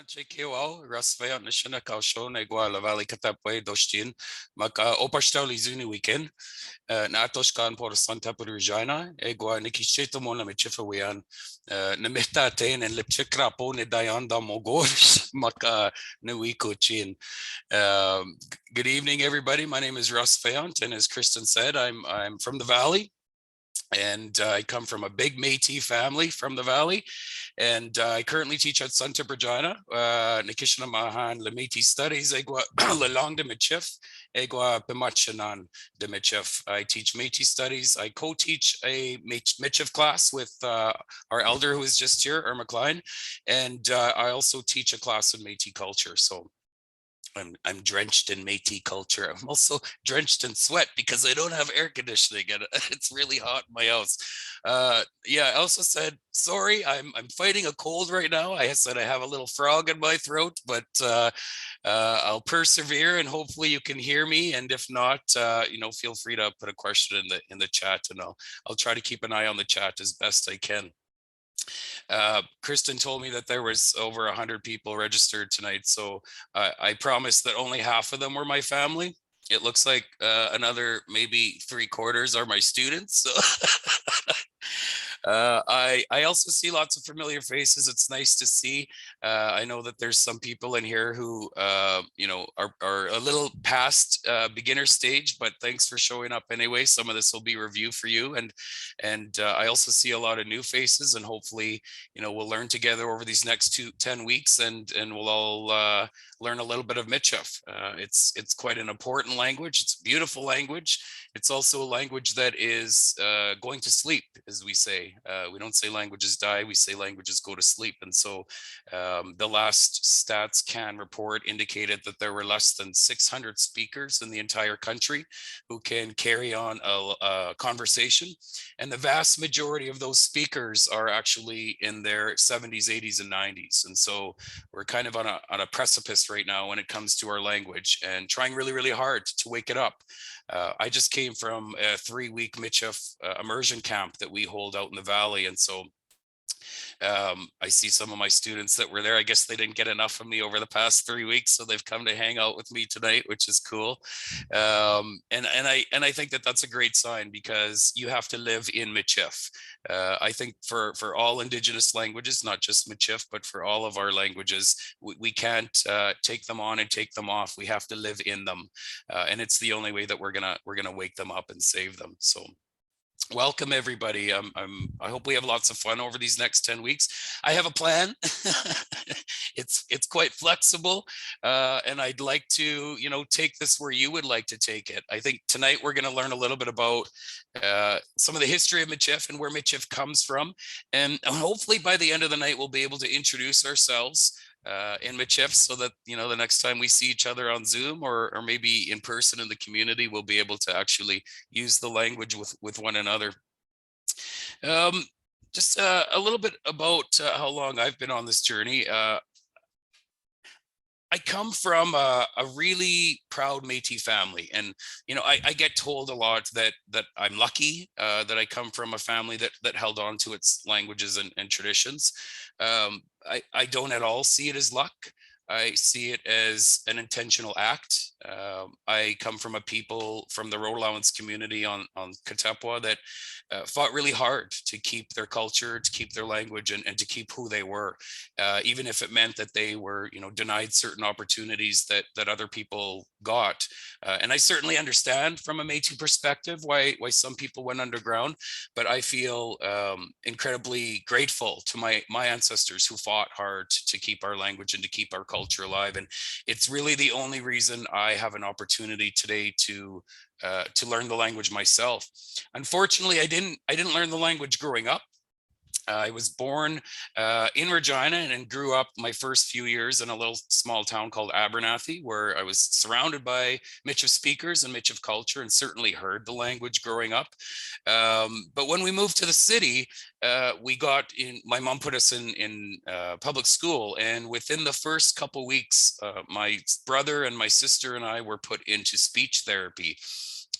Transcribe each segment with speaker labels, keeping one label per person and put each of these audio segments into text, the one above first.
Speaker 1: Chekiwao, Rasvea, Nishina Kausho, Negua, La Valley Katapwe, Doshtin, Maka Opashtali Zuni weekend, Natoshkan por Santa Regina, Egua Nikishito Mona Michifawian, Namita Tain and Lipchikrapo, Nedayanda Mogor, Maka Nuiko Chin. Good evening, everybody. My name is Russ Fayant, and as Kristen said, I'm from the Valley. And I come from a big Métis family from the Valley. And I currently teach at Santa Regina, Nikishna Mahan, Le Métis Studies, Egua Le Langue de Michif, Egua Pimachanan de Michif. I teach Métis Studies. I co-teach a Michif class with our elder who is just here, Irma Klein. And I also teach a class in Métis culture. So I'm drenched in Métis culture. I'm also drenched in sweat because I don't have air conditioning and it's really hot in my house. Yeah, I also said, sorry, I'm fighting a cold right now. I said I have a little frog in my throat, but I'll persevere and hopefully you can hear me. And if not, feel free to put a question in the chat, and I'll try to keep an eye on the chat as best I can. Kristen told me that there was over 100 people registered tonight, so I promised that only half of them were my family. It looks like another maybe 3/4 are my students. So I also see lots of familiar faces. It's nice to see. I know that there's some people in here who are a little past beginner stage, but thanks for showing up anyway. Some of this will be review for you, and I also see a lot of new faces, and hopefully we'll learn together over these next 10 weeks, and we'll all learn a little bit of Michif. It's quite an important language. It's a beautiful language. It's also a language that is going to sleep, as we say. We don't say languages die, we say languages go to sleep. And so the last Stats Can report indicated that there were less than 600 speakers in the entire country who can carry on a conversation. And the vast majority of those speakers are actually in their 70s, 80s, and 90s. And so we're kind of on a precipice right now when it comes to our language, and trying really, really hard to wake it up. I just came from a 3-week Michif immersion camp that we hold out in the Valley. And so I see some of my students that were there. I guess they didn't get enough of me over the past 3 weeks, so they've come to hang out with me tonight, which is cool. And I think that that's a great sign, because you have to live in Michif. I think for all Indigenous languages, not just Michif, but for all of our languages, we can't take them on and take them off. We have to live in them, and it's the only way that we're gonna wake them up and save them. So welcome everybody. I hope we have lots of fun over these next 10 weeks. I have a plan. It's quite flexible, and I'd like to take this where you would like to take it. I think tonight we're going to learn a little bit about some of the history of Michif and where Michif comes from, and hopefully by the end of the night we'll be able to introduce ourselves in Michif, so that the next time we see each other on Zoom or maybe in person in the community, we'll be able to actually use the language with one another. Just a little bit about how long I've been on this journey. I come from a really proud Métis family, and I get told a lot that I'm lucky that I come from a family that held on to its languages and traditions. I don't at all see it as luck. I see it as an intentional act. I come from a people from the Road Allowance community on Katepwa that fought really hard to keep their culture, to keep their language, and to keep who they were, even if it meant that they were denied certain opportunities that other people got. And I certainly understand from a Métis perspective why some people went underground, but I feel incredibly grateful to my ancestors who fought hard to keep our language and to keep our culture alive. And it's really the only reason I have an opportunity today to learn the language myself. Unfortunately, I didn't learn the language growing up. I was born in Regina and grew up my first few years in a little small town called Abernathy, where I was surrounded by Michif speakers and Michif culture, and certainly heard the language growing up. But when we moved to the city, my mom put us in public school, and within the first couple weeks, my brother and my sister and I were put into speech therapy.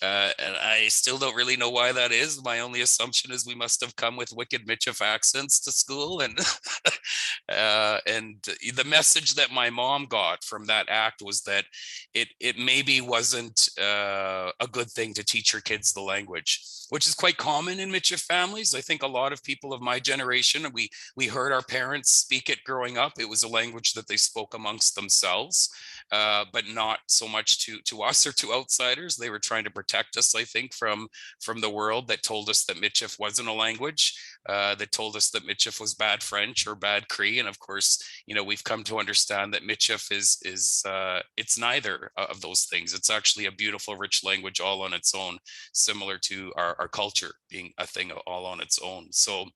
Speaker 1: And I still don't really know why that is. My only assumption is we must have come with wicked Michif accents to school, and the message that my mom got from that act was that it maybe wasn't a good thing to teach your kids the language, which is quite common in Michif families. I think a lot of people of my generation, we heard our parents speak it growing up. It was a language that they spoke amongst themselves, but not so much to us or to outsiders. They were trying to protect us, I think, from the world that told us that Michif wasn't a language, that told us that Michif was bad French or bad Cree. And of course, we've come to understand that Michif is it's neither of those things. It's actually a beautiful, rich language all on its own, similar to our culture being a thing all on its own. So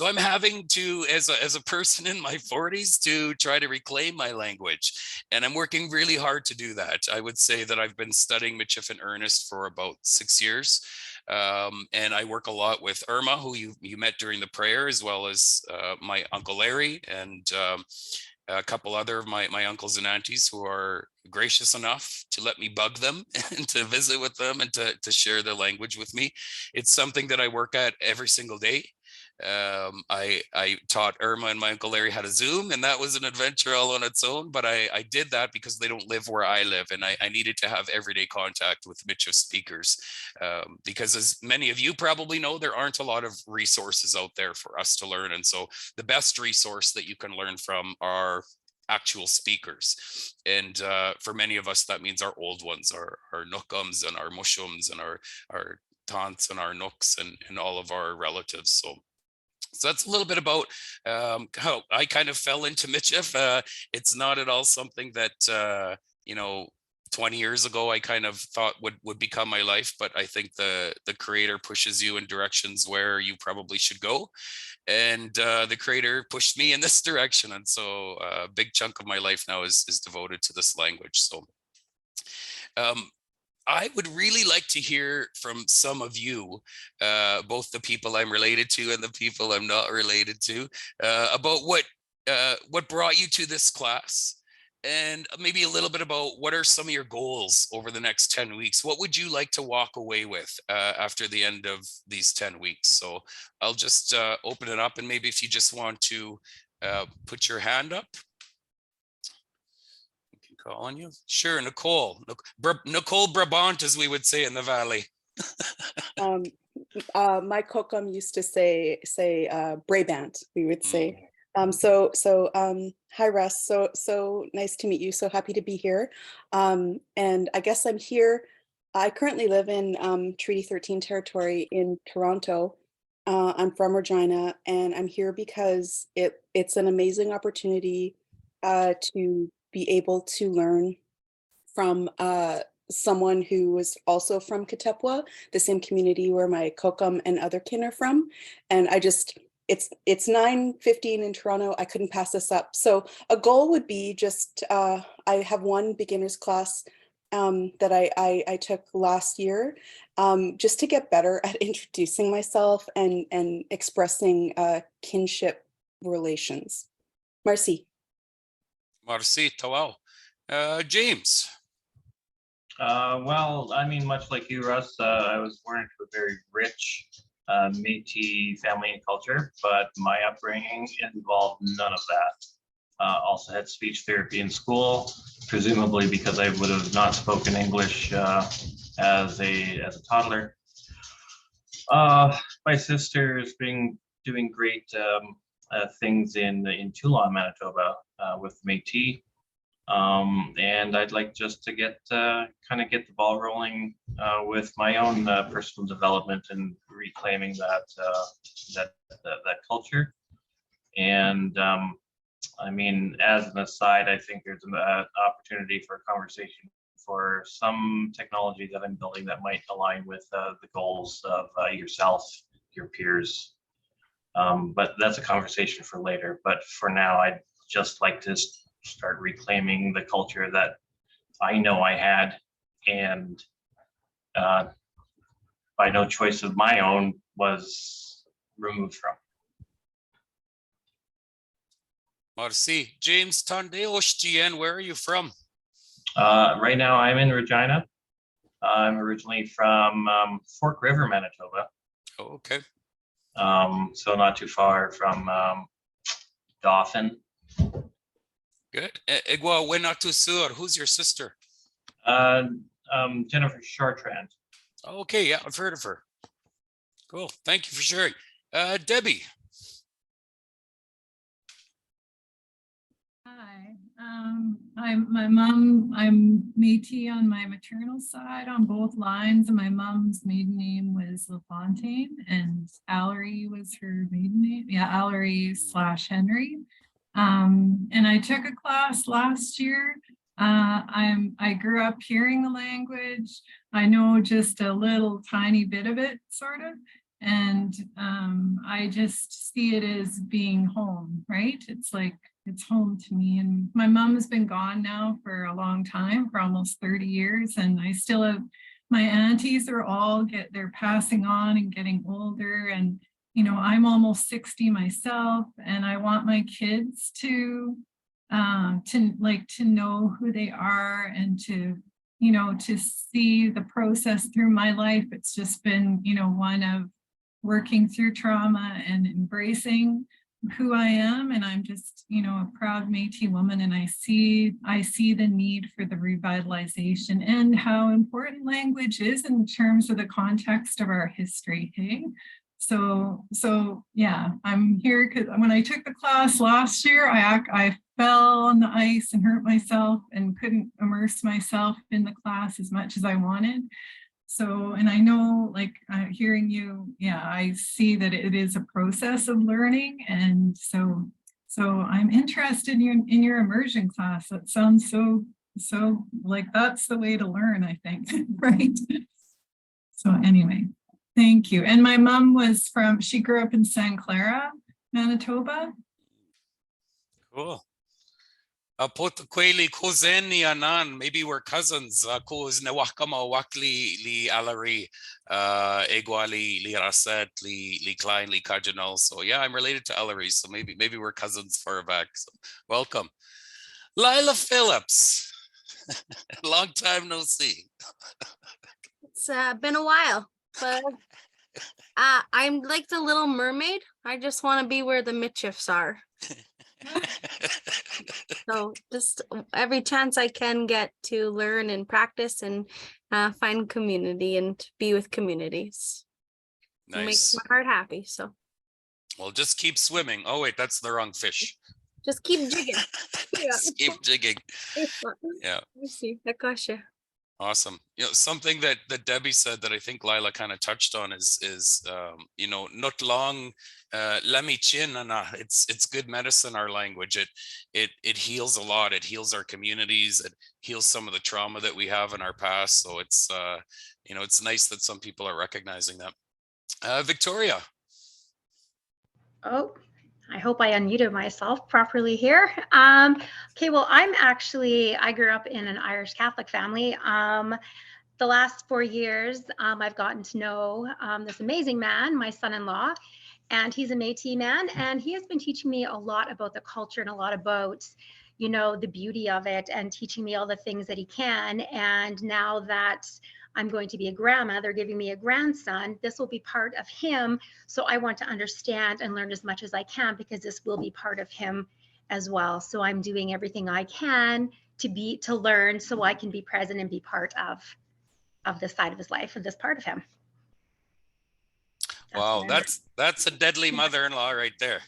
Speaker 1: I'm having to, as a person in my 40s, to try to reclaim my language. And I'm working really hard to do that. I would say that I've been studying Michif in earnest for about 6 years. And I work a lot with Irma, who you met during the prayer, as well as my Uncle Larry and a couple other of my uncles and aunties who are gracious enough to let me bug them and to visit with them and to share their language with me. It's something that I work at every single day. I taught Irma and my Uncle Larry how to Zoom, and that was an adventure all on its own. But I did that because they don't live where I live, and I needed to have everyday contact with Michif speakers, because as many of you probably know, there aren't a lot of resources out there for us to learn. And so the best resource that you can learn from are actual speakers. And for many of us, that means our old ones, our Nookums and our Mushums and our taunts and our nooks and all of our relatives. So that's a little bit about how I kind of fell into Michif. It's not at all something that 20 years ago I kind of thought would become my life, but I think the creator pushes you in directions where you probably should go, and the creator pushed me in this direction, and so a big chunk of my life now is devoted to this language. So um, I would really like to hear from some of you, both the people I'm related to and the people I'm not related to, about what brought you to this class, and maybe a little bit about what are some of your goals over the next 10 weeks. What would you like to walk away with after the end of these 10 weeks? So I'll just open it up, and maybe if you just want to put your hand up. Call on you. Sure, Nicole. Nicole Brabant, as we would say in the Valley.
Speaker 2: My kokum used to say Brabant, we would say. Hi Russ, so nice to meet you. So happy to be here. And I guess I'm here. I currently live in Treaty 13 territory in Toronto. I'm from Regina, and I'm here because it's an amazing opportunity to be able to learn from someone who was also from Katepwa, the same community where my kokum and other kin are from. And it's 9:15 in Toronto. I couldn't pass this up. So a goal would be just, I have one beginner's class that I took last year, just to get better at introducing myself and expressing kinship relations. Marcy.
Speaker 1: Marcy, tawau. James.
Speaker 3: Well, I mean, much like you, Russ, I was born into a very rich Métis family and culture, but my upbringing involved none of that. Also had speech therapy in school, presumably because I would have not spoken English as a toddler. My sister is doing great things in Toulon, Manitoba, with Métis. And I'd like just to get the ball rolling with my own personal development and reclaiming that culture. And I mean, as an aside, I think there's an opportunity for a conversation for some technology that I'm building that might align with the goals of yourself, your peers. But that's a conversation for later. But for now, I'd just like to start reclaiming the culture that I know I had, and by no choice of my own was removed from.
Speaker 1: Marcy. James Tandeo Oshtian, where are you from?
Speaker 3: Right now I'm in Regina. I'm originally from Fork River, Manitoba.
Speaker 1: Oh, okay.
Speaker 3: So not too far from Dauphin.
Speaker 1: Good. Igwa Wenatu Sur, who's your sister?
Speaker 3: Jennifer Chartrand.
Speaker 1: Okay, yeah, I've heard of her. Cool. Thank you for sharing. Debbie.
Speaker 4: Hi, I'm Métis on my maternal side on both lines, and my mom's maiden name was LaFontaine, and Allery was her maiden name. Yeah, Allery/Henry. And I took a class last year. I grew up hearing the language. I know just a little tiny bit of it, sort of. And I just see it as being home, right? It's like, it's home to me. And my mom's been gone now for a long time, for almost 30 years. And I still have, my aunties are all they're passing on and getting older. And, you know, I'm almost 60 myself, and I want my kids to know who they are, and to, you know, to see the process through my life. It's just been, you know, one of working through trauma and embracing who I am. And I'm just, you know, a proud Métis woman, and I see the need for the revitalization and how important language is in terms of the context of our history. Hey, so yeah, I'm here because when I took the class last year, I fell on the ice and hurt myself and couldn't immerse myself in the class as much as I wanted. So, and I know, like, hearing you, yeah, I see that it is a process of learning. And so I'm interested in your immersion class. That sounds so like that's the way to learn, I think, right? So anyway, thank you. And my mom she grew up in St. Clara, Manitoba.
Speaker 1: Cool. Potqueli Kozeni Anan, maybe we're cousins. Koz Nawakama Wakli Li Alari, Egwali Li Raset, Li Klein, Li Kajinal. So yeah, I'm related to Alari. So maybe we're cousins far back. So welcome. Lila Phillips. Long time no see.
Speaker 5: It's been a while, but I'm like the Little Mermaid. I just want to be where the Michifs are. So just every chance I can get to learn and practice and find community and be with communities. Nice. It makes my heart happy. So.
Speaker 1: Well, just keep swimming. Oh wait, that's the wrong fish.
Speaker 5: Just keep jigging.
Speaker 1: Just keep jigging. Yeah.
Speaker 5: I see. I gotcha. Awesome.
Speaker 1: You know, something that Debbie said that I think Lila kind of touched on is you know, not long lami chin, and it's good medicine, our language. It heals a lot. It heals our communities. It heals some of the trauma that we have in our past. So it's you know, it's nice that some people are recognizing that. Victoria.
Speaker 6: Oh, I hope I unmuted myself properly here. Okay, well, I grew up in an Irish Catholic family. The last 4 years, I've gotten to know this amazing man, my son-in-law, and he's a Métis man, and he has been teaching me a lot about the culture and a lot about, you know, the beauty of it, and teaching me all the things that he can. And now that I'm going to be a grandma, they're giving me a grandson, this will be part of him. So I want to understand and learn as much as I can, because this will be part of him as well. So I'm doing everything I can to learn, so I can be present and be part of this side of his life, and this part of him.
Speaker 1: Wow, that's a deadly mother-in-law right there.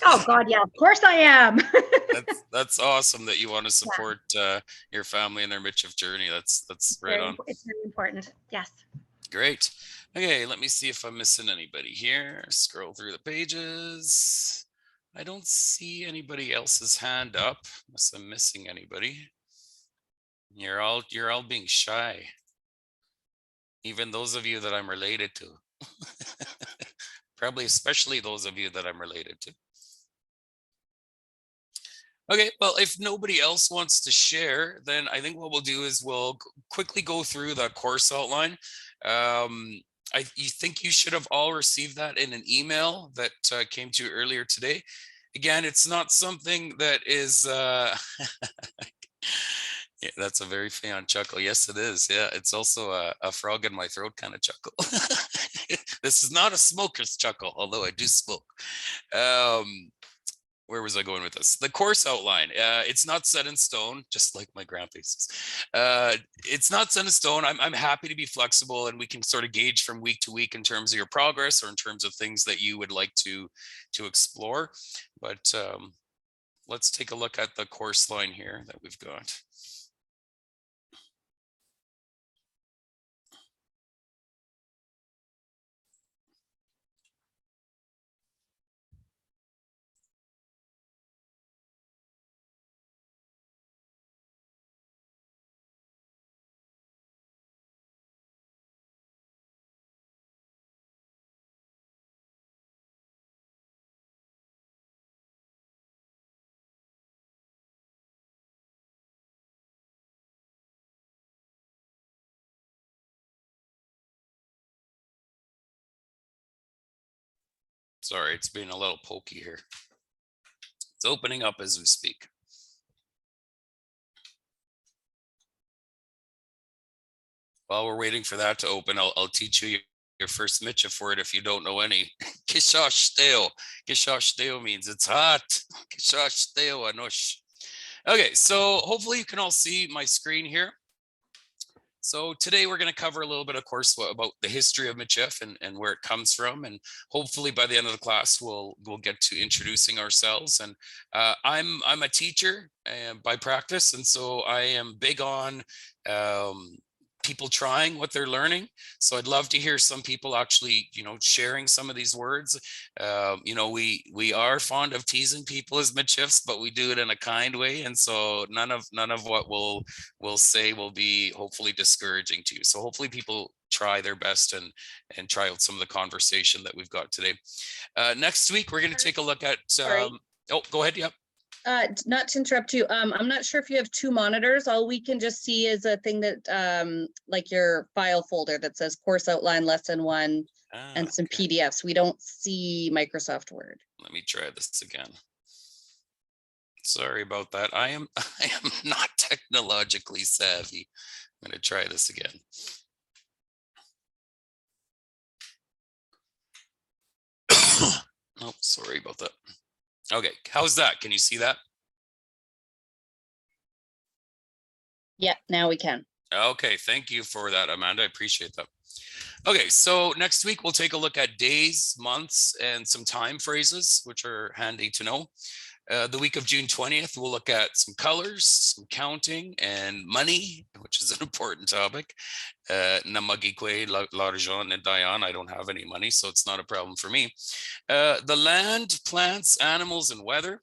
Speaker 6: Oh God, yeah, of course I am.
Speaker 1: that's awesome that you want to support your family and their Michif journey. That's right on.
Speaker 6: It's very important. Yes.
Speaker 1: Great. Okay, let me see if I'm missing anybody here. Scroll through the pages. I don't see anybody else's hand up, unless I'm missing anybody. You're all being shy. Even those of you that I'm related to. Probably especially those of you that I'm related to. Okay, well, if nobody else wants to share, then I think what we'll do is we'll quickly go through the course outline. You think you should have all received that in an email that came to you earlier today. Again, it's not something that is Yeah, that's a very fan chuckle. Yes, it is. Yeah, it's also a frog in my throat kind of chuckle. This is not a smoker's chuckle, although I do smoke. Um, where was I going with this? The course outline. It's not set in stone, just like my grandfaces. It's not set in stone. I'm happy to be flexible, and we can sort of gauge from week to week in terms of your progress or in terms of things that you would like to explore. But let's take a look at the course line here that we've got. Sorry, it's being a little pokey here. It's opening up as we speak. While we're waiting for that to open, I'll teach you your first Michif word if you don't know any. Kishashteo. Kishashteo means it's hot. Kishashteo anosh. Okay, so hopefully you can all see my screen here. So today we're going to cover a little bit, of course, about the history of Michif and where it comes from, and hopefully by the end of the class we'll get to introducing ourselves. And I'm a teacher by practice, and so I am big on people trying what they're learning. So I'd love to hear some people actually, sharing some of these words. We are fond of teasing people as Michifs, but we do it in a kind way, and so none of what we'll say will be hopefully discouraging to you. So hopefully people try their best and try out some of the conversation that we've got today. Next week we're going to take a look at. Oh, go ahead. Yep.
Speaker 7: Not to interrupt you, I'm not sure if you have two monitors. All we can just see is a thing that like your file folder that says course outline lesson 1 and some
Speaker 1: Okay.
Speaker 7: PDFs. We don't see Microsoft Word.
Speaker 1: Let me try this again. Sorry about that. I am not technologically savvy. I'm going to try this again. Oh, sorry about that. Okay, how's that? Can you see that?
Speaker 7: Yeah, now we can.
Speaker 1: Okay, thank you for that, Amanda. I appreciate that. Okay, so next week we'll take a look at days, months, and some time phrases, which are handy to know. The week of June 20th, we'll look at some colors, some counting, and money, which is an important topic. Namagikwe, l'argent, and Diane. I don't have any money, so it's not a problem for me. The land, plants, animals, and weather.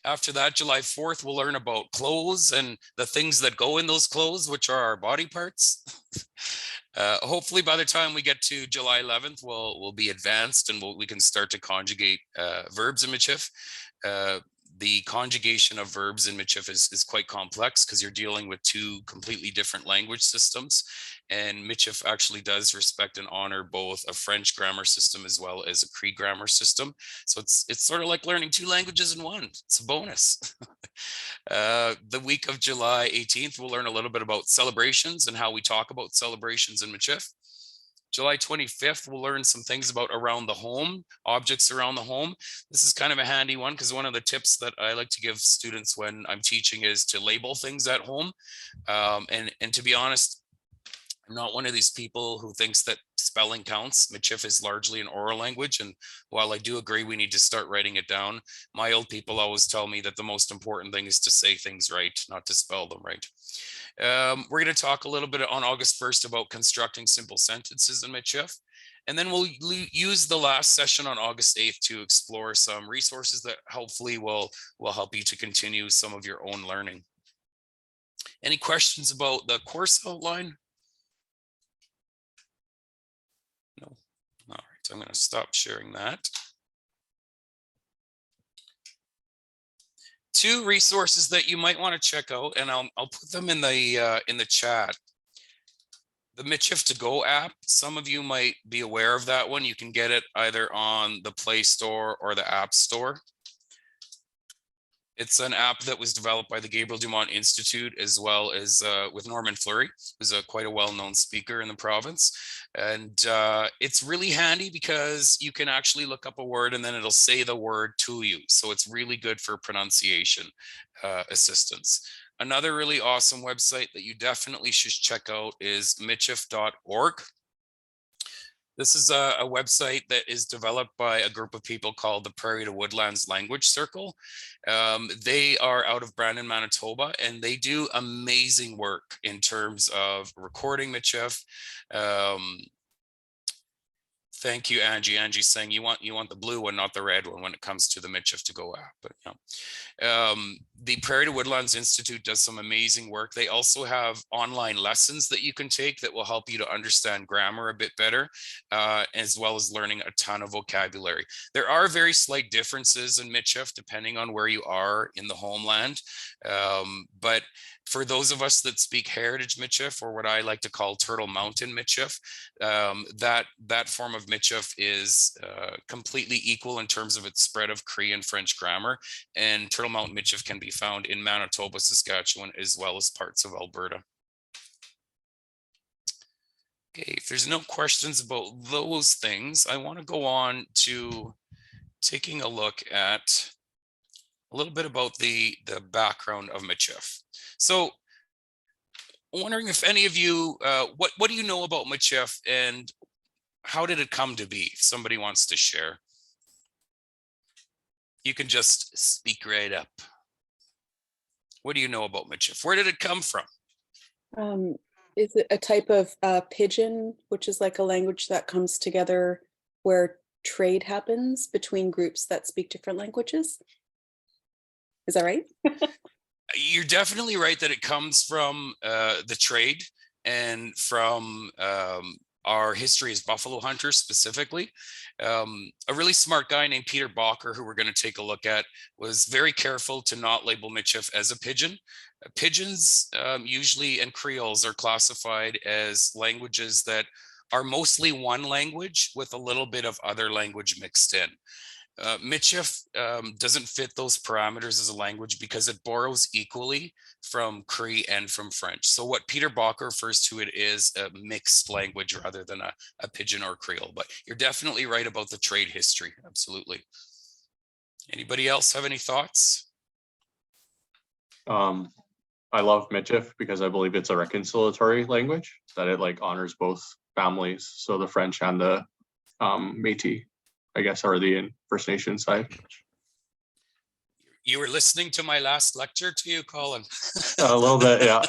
Speaker 1: After that, July 4th, we'll learn about clothes and the things that go in those clothes, which are our body parts. Hopefully by the time we get to July 11th, we'll be advanced and we can start to conjugate verbs in Michif. The conjugation of verbs in Michif is quite complex because you're dealing with two completely different language systems. And Michif actually does respect and honor both a French grammar system as well as a Cree grammar system. So it's sort of like learning two languages in one. It's a bonus. The week of July 18th, we'll learn a little bit about celebrations and how we talk about celebrations in Michif. July 25th, we'll learn some things about around the home, objects around the home. This is kind of a handy one because one of the tips that I like to give students when I'm teaching is to label things at home. And to be honest, I'm not one of these people who thinks that spelling counts. Michif is largely an oral language. And while I do agree we need to start writing it down, my old people always tell me that the most important thing is to say things right, not to spell them right. We're going to talk a little bit on August 1st about constructing simple sentences in Michif. And then we'll use the last session on August 8th to explore some resources that hopefully will help you to continue some of your own learning. Any questions about the course outline? No. All right, so I'm going to stop sharing that. Two resources that you might want to check out, and I'll put them in the chat. The Michif to Go app. Some of you might be aware of that one. You can get it either on the Play Store or the App Store. It's an app that was developed by the Gabriel Dumont Institute, as well as with Norman Fleury, who's quite a well-known speaker in the province. And it's really handy because you can actually look up a word and then it'll say the word to you. So it's really good for pronunciation assistance. Another really awesome website that you definitely should check out is michif.org. This is a website that is developed by a group of people called the Prairie to Woodlands Language Circle. They are out of Brandon, Manitoba, and they do amazing work in terms of recording Michif. Thank you, Angie. Angie's saying you want the blue one, not the red one, when it comes to the Michif to Go app. But the Prairie to Woodlands Institute does some amazing work. They also have online lessons that you can take that will help you to understand grammar a bit better, as well as learning a ton of vocabulary. There are very slight differences in Michif depending on where you are in the homeland, but for those of us that speak Heritage Michif, or what I like to call Turtle Mountain Michif, that form of Michif is completely equal in terms of its spread of Cree and French grammar. And Turtle Mountain Michif can be found in Manitoba, Saskatchewan, as well as parts of Alberta. Okay, if there's no questions about those things, I want to go on to taking a look at a little bit about the background of Michif. So wondering if any of you, what do you know about Michif and how did it come to be? If somebody wants to share, you can just speak right up. What do you know about Michif? Where did it come from?
Speaker 2: Is it a type of pidgin, which is like a language that comes together where trade happens between groups that speak different languages? Is that right?
Speaker 1: You're definitely right that it comes from the trade and from our history as buffalo hunters specifically. A really smart guy named Peter Bacher, who we're going to take a look at, was very careful to not label Michif as a pidgin. Pigeons usually and Creoles are classified as languages that are mostly one language with a little bit of other language mixed in. Michif doesn't fit those parameters as a language because it borrows equally from Cree and from French. So what Peter Bacher refers to it is a mixed language rather than a pidgin or Creole. But you're definitely right about the trade history. Absolutely. Anybody else have any thoughts?
Speaker 8: I love Michif because I believe it's a reconciliatory language, that it like honors both families. So the French and the Métis, I guess, are the First Nation side.
Speaker 1: You were listening to my last lecture to you, Colin.
Speaker 8: A little bit, yeah.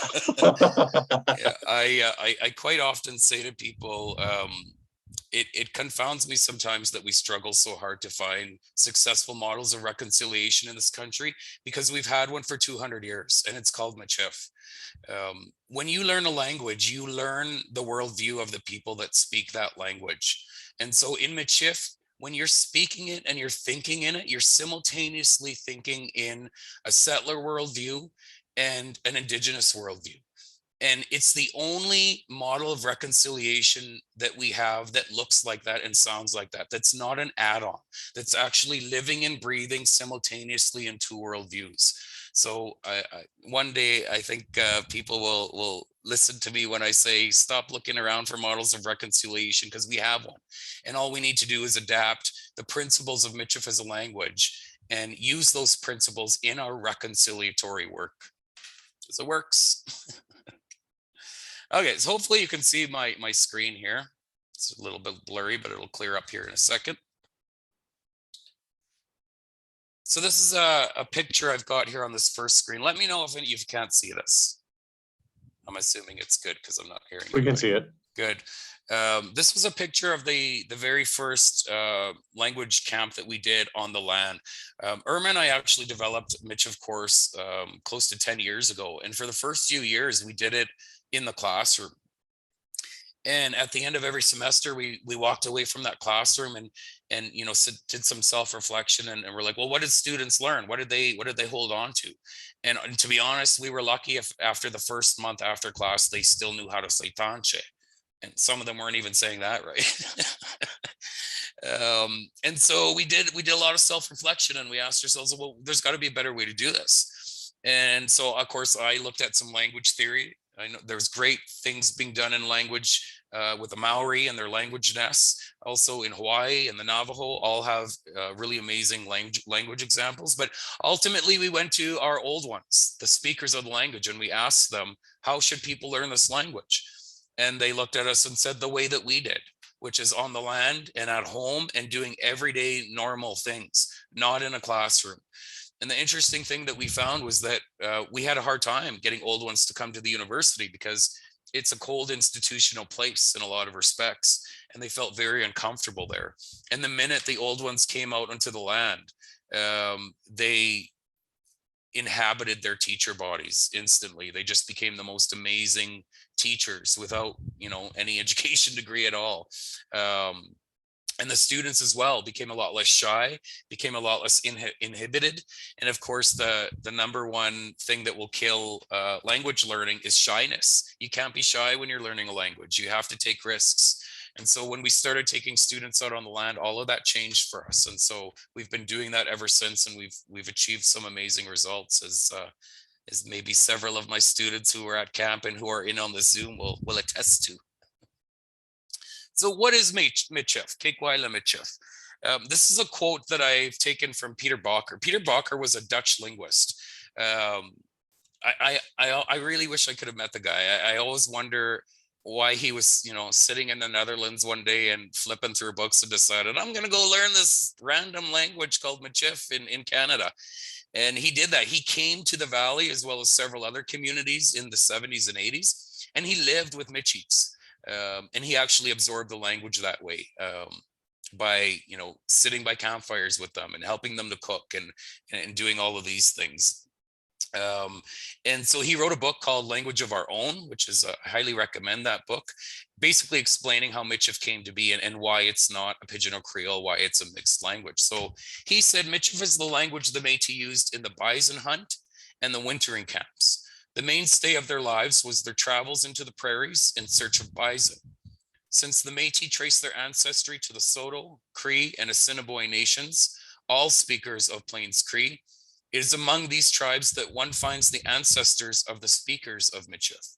Speaker 1: Yeah, I quite often say to people, it confounds me sometimes that we struggle so hard to find successful models of reconciliation in this country, because we've had one for 200 years and it's called Michif. When you learn a language, you learn the worldview of the people that speak that language. And so in Michif, when you're speaking it and you're thinking in it, you're simultaneously thinking in a settler worldview and an Indigenous worldview. And it's the only model of reconciliation that we have that looks like that and sounds like that. That's not an add-on. That's actually living and breathing simultaneously in two worldviews. So one day I think people will listen to me when I say stop looking around for models of reconciliation, because we have one. And all we need to do is adapt the principles of Michif as a language and use those principles in our reconciliatory work. Because it works. Okay, so hopefully you can see my screen here. It's a little bit blurry, but it'll clear up here in a second. So this is a picture I've got here on this first screen. Let me know if any of you can't see this. I'm assuming it's good because I'm not hearing it.
Speaker 8: We can see it.
Speaker 1: Good. This was a picture of the very first language camp that we did on the land. Irma and I actually developed Michif course close to 10 years ago. And for the first few years, we did it in the classroom. And at the end of every semester, we walked away from that classroom and you know, did some self-reflection, and we're like, well, what did students learn? What did they hold on to? And to be honest, we were lucky if after the first month after class, they still knew how to say tanche. And some of them weren't even saying that right. And so we did a lot of self-reflection, and we asked ourselves, well, there's got to be a better way to do this. And so, of course, I looked at some language theory. I know there's great things being done in language with the Maori and their language nests. Also in Hawaii and the Navajo all have really amazing language examples. But ultimately, we went to our old ones, the speakers of the language, and we asked them, how should people learn this language? And they looked at us and said, the way that we did, which is on the land and at home and doing everyday normal things, not in a classroom. And the interesting thing that we found was that we had a hard time getting old ones to come to the university because it's a cold institutional place in a lot of respects, and they felt very uncomfortable there. And the minute the old ones came out onto the land, they inhabited their teacher bodies instantly. They just became the most amazing teachers without, any education degree at all. And the students as well became a lot less shy, became a lot less inhibited. And of course, the number one thing that will kill language learning is shyness. You can't be shy when you're learning a language. You have to take risks. And so when we started taking students out on the land, all of that changed for us. And so we've been doing that ever since, and we've achieved some amazing results, as maybe several of my students who are at camp and who are in on the Zoom will attest to. So what is Michif? Kekwaila Michif. This is a quote that I've taken from Peter Bakker. Peter Bakker was a Dutch linguist. I really wish I could have met the guy. I always wonder why he was, sitting in the Netherlands one day and flipping through books and decided, I'm going to go learn this random language called Michif in Canada. And he did that. He came to the Valley as well as several other communities in the 70s and 80s, and he lived with Michifs. And he actually absorbed the language that way, by, sitting by campfires with them and helping them to cook and doing all of these things. And so he wrote a book called Language of Our Own, which is, I highly recommend that book, basically explaining how Michif came to be and why it's not a Pidgin or Creole, why it's a mixed language. So he said Michif is the language the Métis used in the bison hunt and the wintering camps. The mainstay of their lives was their travels into the prairies in search of bison. Since the Métis trace their ancestry to the Saulteaux, Cree, and Assiniboine nations, all speakers of Plains Cree, it is among these tribes that one finds the ancestors of the speakers of Michif.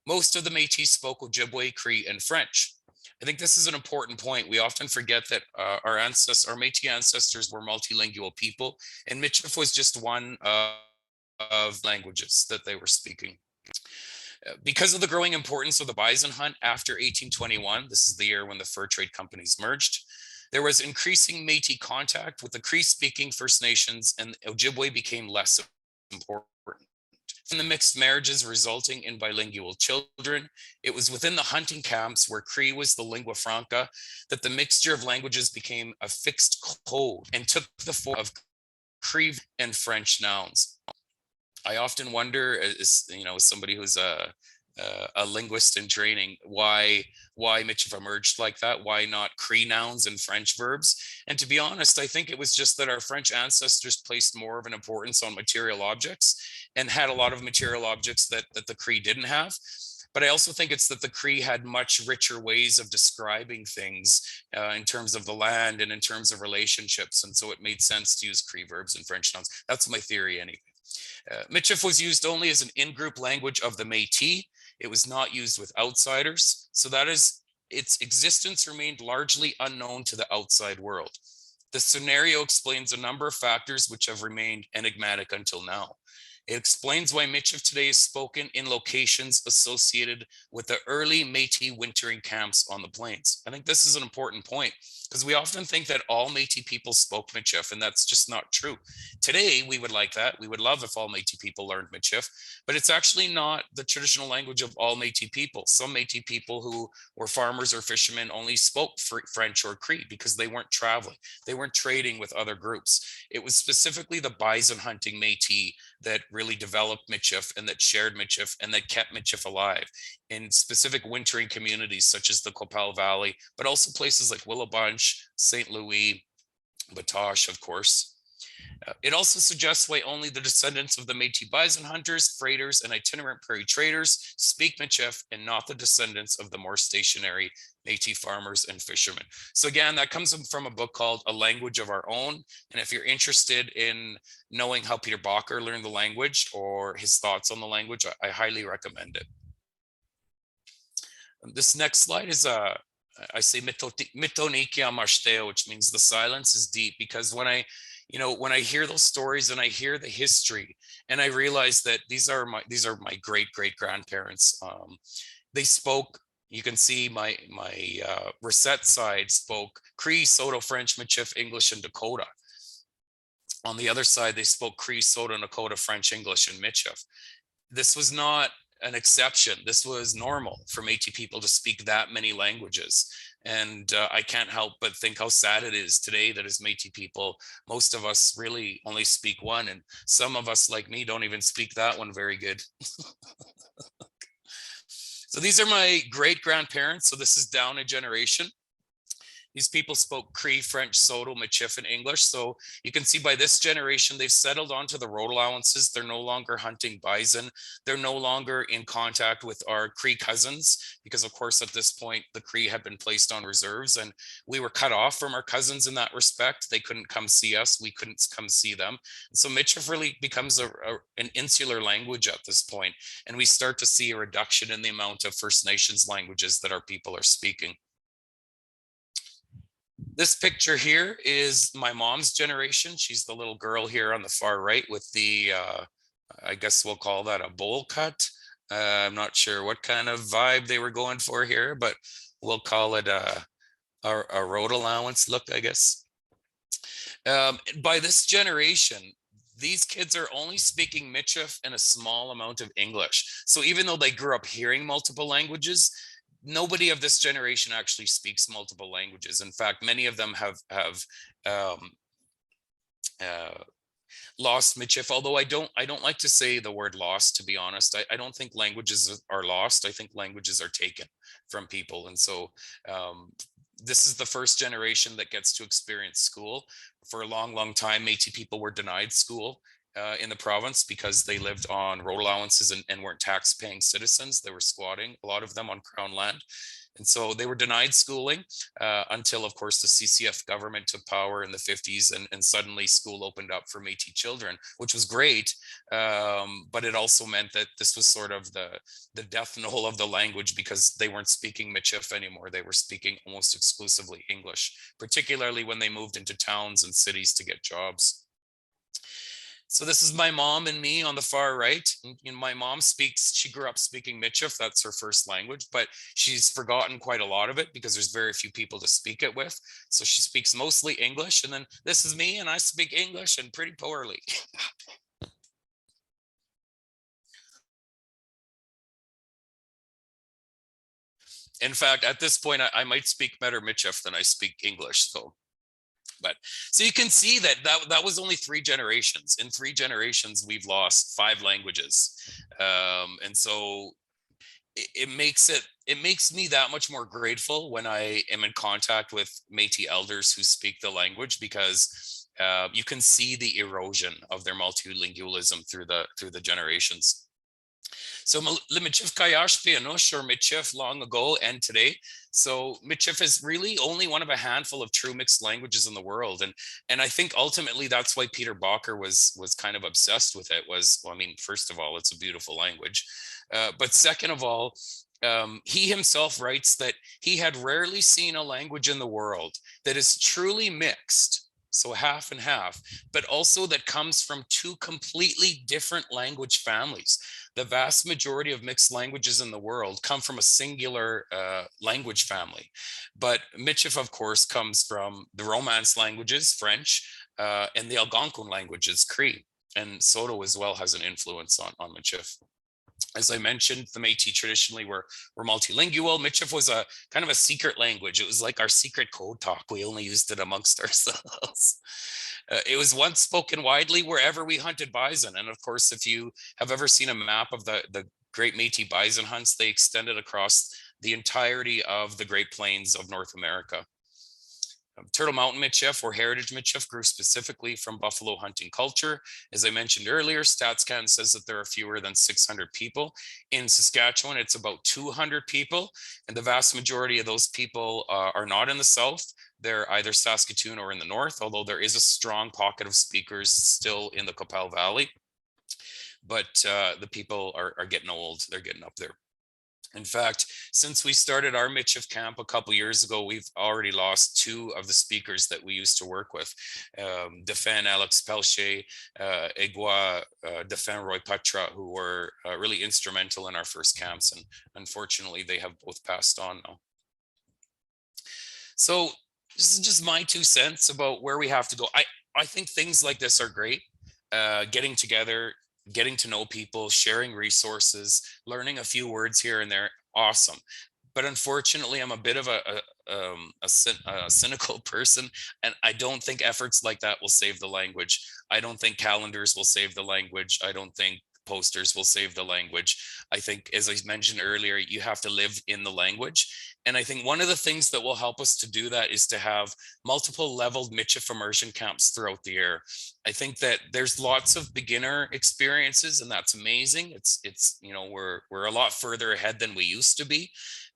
Speaker 1: Most of the Métis spoke Ojibwe, Cree, and French. I think this is an important point. We often forget that our Métis ancestors were multilingual people, and Michif was just one of languages that they were speaking. Because of the growing importance of the bison hunt after 1821, this is the year when the fur trade companies merged, there was increasing Métis contact with the Cree-speaking First Nations, and Ojibwe became less important. From the mixed marriages resulting in bilingual children, it was within the hunting camps where Cree was the lingua franca that the mixture of languages became a fixed code and took the form of Cree and French nouns. I often wonder, as somebody who's a linguist in training, why Michif emerged like that. Why not Cree nouns and French verbs? And to be honest, I think it was just that our French ancestors placed more of an importance on material objects and had a lot of material objects that the Cree didn't have. But I also think it's that the Cree had much richer ways of describing things in terms of the land and in terms of relationships. And so it made sense to use Cree verbs and French nouns. That's my theory anyway. Michif was used only as an in-group language of the Métis. It was not used with outsiders. So that is, its existence remained largely unknown to the outside world. The scenario explains a number of factors which have remained enigmatic until now. It explains why Michif today is spoken in locations associated with the early Métis wintering camps on the plains. I think this is an important point because we often think that all Métis people spoke Michif, and that's just not true. Today, we would like that. We would love if all Métis people learned Michif, but it's actually not the traditional language of all Métis people. Some Métis people who were farmers or fishermen only spoke French or Cree because they weren't traveling. They weren't trading with other groups. It was specifically the bison hunting Métis that really developed Michif and that shared Michif and that kept Michif alive in specific wintering communities such as the Qu'Appelle Valley, but also places like Willowbunch, St. Louis, Batoche, of course. It also suggests why only the descendants of the Métis bison hunters, freighters, and itinerant prairie traders speak Michif and not the descendants of the more stationary Métis farmers and fishermen. So again, that comes from a book called A Language of Our Own. And if you're interested in knowing how Peter Bacher learned the language or his thoughts on the language, I highly recommend it. This next slide is I say mitonikia mashteo, which means the silence is deep, because when I hear those stories and I hear the history and I realize that these are my great grandparents. They spoke, you can see my Reset side spoke Cree, Soto, French, Michif, English, and Dakota. On the other side, they spoke Cree, Soto, Nakota, French, English, and Michif. This was not an exception. This was normal for Métis people to speak that many languages. And I can't help but think how sad it is today that as Métis people, most of us really only speak one. And some of us, like me, don't even speak that one very good. So these are my great grandparents. So this is down a generation. These people spoke Cree, French, Soto, Michif, and English. So you can see by this generation, they've settled onto the road allowances. They're no longer hunting bison. They're no longer in contact with our Cree cousins, because of course, at this point, the Cree had been placed on reserves and we were cut off from our cousins in that respect. They couldn't come see us. We couldn't come see them. So Michif really becomes an insular language at this point, and we start to see a reduction in the amount of First Nations languages that our people are speaking. This picture here is my mom's generation. She's the little girl here on the far right with the, I guess we'll call that a bowl cut. I'm not sure what kind of vibe they were going for here, but we'll call it a road allowance look, I guess. By this generation, these kids are only speaking Michif and a small amount of English. So even though they grew up hearing multiple languages, nobody of this generation actually speaks multiple languages. In fact, many of them have lost Michif, although I don't like to say the word lost, to be honest. I don't think languages are lost. I think languages are taken from people. And so this is the first generation that gets to experience school. For a long time, Métis people were denied school in the province because they lived on road allowances and weren't tax-paying citizens. They were squatting, a lot of them on Crown land. And so they were denied schooling until, of course, the CCF government took power in the 50s, and suddenly school opened up for Métis children, which was great. But it also meant that this was sort of the death knell of the language, because they weren't speaking Michif anymore. They were speaking almost exclusively English, particularly when they moved into towns and cities to get jobs. So this is my mom and me on the far right. My mom she grew up speaking Michif, that's her first language, but she's forgotten quite a lot of it because there's very few people to speak it with. So she speaks mostly English. And then this is me, and I speak English and pretty poorly. In fact, at this point, I might speak better Michif than I speak English. So you can see that was only 3 generations. In 3 generations, we've lost 5 languages. And so it makes me that much more grateful when I am in contact with Métis elders who speak the language, because you can see the erosion of their multilingualism through the generations. So Michif Kayashpi Anush, or Michif, long ago and today. So Michif is really only one of a handful of true mixed languages in the world. And I think ultimately that's why Peter Bacher was kind of obsessed with it. Well, I mean, first of all, it's a beautiful language. But second of all, he himself writes that he had rarely seen a language in the world that is truly mixed, so half and half, but also that comes from 2 completely different language families. The vast majority of mixed languages in the world come from a singular language family. But Michif, of course, comes from the Romance languages, French, and the Algonquin languages, Cree. And Soto as well has an influence on Michif. As I mentioned, the Métis traditionally were multilingual. Michif was a kind of a secret language. It was like our secret code talk. We only used it amongst ourselves. It was once spoken widely wherever we hunted bison. And of course, if you have ever seen a map of the Great Métis bison hunts, they extended across the entirety of the Great Plains of North America. Turtle Mountain Michif or Heritage Michif grew specifically from buffalo hunting culture. As I mentioned earlier, StatsCan says that there are fewer than 600 people. In Saskatchewan, it's about 200 people, and the vast majority of those people are not in the south. They're either Saskatoon or in the north, although there is a strong pocket of speakers still in the Qu'Appelle Valley. But the people are getting old. They're getting up there. In fact, since we started our Michif camp a couple years ago, we've already lost 2 of the speakers that we used to work with. Defan Alex Pelche, Egua Defan Roy Patra, who were really instrumental in our first camps. And unfortunately, they have both passed on now. So this is just my 2 cents about where we have to go. I think things like this are great. Getting together, getting to know people, sharing resources, learning a few words here and there, awesome. But unfortunately, I'm a bit of a cynical person, and I don't think efforts like that will save the language. I don't think calendars will save the language. I don't think posters will save the language. I think, as I mentioned earlier, you have to live in the language. And I think one of the things that will help us to do that is to have multiple leveled Michif immersion camps throughout the year. I think that there's lots of beginner experiences, and that's amazing. It's you know, we're a lot further ahead than we used to be.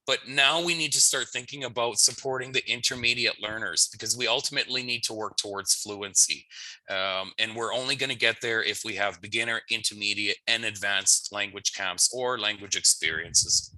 Speaker 1: But now we need to start thinking about supporting the intermediate learners, because we ultimately need to work towards fluency. And we're only going to get there if we have beginner, intermediate, and advanced language camps or language experiences.